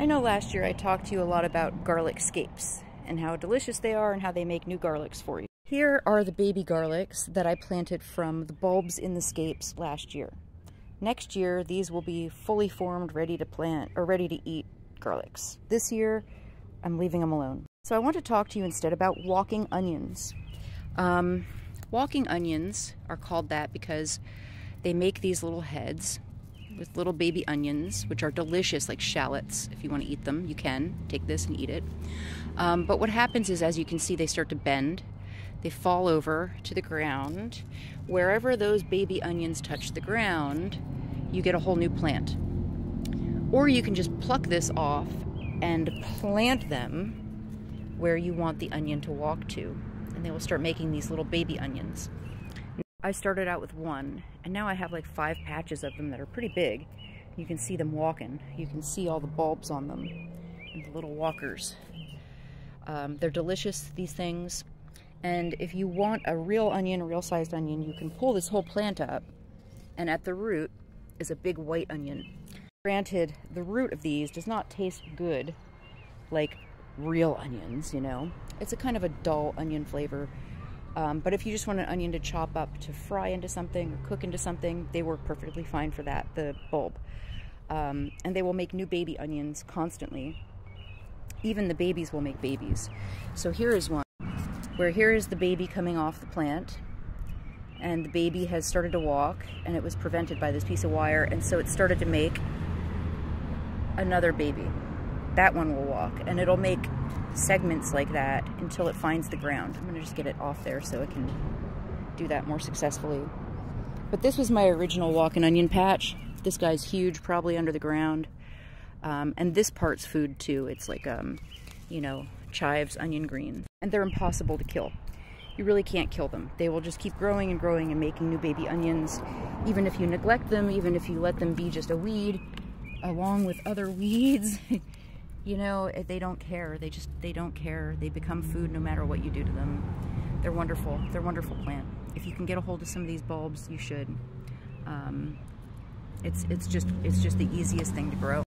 I know last year I talked to you a lot about garlic scapes and how delicious they are and how they make new garlics for you. Here are the baby garlics that I planted from the bulbs in the scapes last year. Next year, these will be fully formed, ready to plant or ready to eat garlics. This year, I'm leaving them alone. So I want to talk to you instead about walking onions. Walking onions are called that because they make these little heads with little baby onions, which are delicious, like shallots. If you want to eat them, you can take this and eat it. But what happens is, as you can see, they start to bend. They fall over to the ground. Wherever those baby onions touch the ground, you get a whole new plant. Or you can just pluck this off and plant them where you want the onion to walk to, and they will start making these little baby onions. I started out with one, and now I have like 5 patches of them that are pretty big. You can see them walking. You can see all the bulbs on them and the little walkers. They're delicious, these things. And if you want a real onion, a real sized onion, you can pull this whole plant up, and at the root is a big white onion. Granted, the root of these does not taste good like real onions, you know. It's a kind of a dull onion flavor. But if you just want an onion to chop up to fry into something or cook into something, they work perfectly fine for that, the bulb. And they will make new baby onions constantly. Even the babies will make babies. So here is one where here is the baby coming off the plant, and the baby has started to walk, and it was prevented by this piece of wire, and so it started to make another baby. That one will walk, and it'll make segments like that until it finds the ground. I'm gonna just get it off there so it can do that more successfully. But this was my original walking onion patch. This guy's huge, probably under the ground. And this part's food too. It's like, you know, chives, onion greens. And they're impossible to kill. You really can't kill them. They will just keep growing and growing and making new baby onions. Even if you neglect them, even if you let them be just a weed, along with other weeds, you know, they don't care. They don't care. They become food no matter what you do to them. They're wonderful. They're a wonderful plant. If you can get a hold of some of these bulbs, you should. It's just the easiest thing to grow.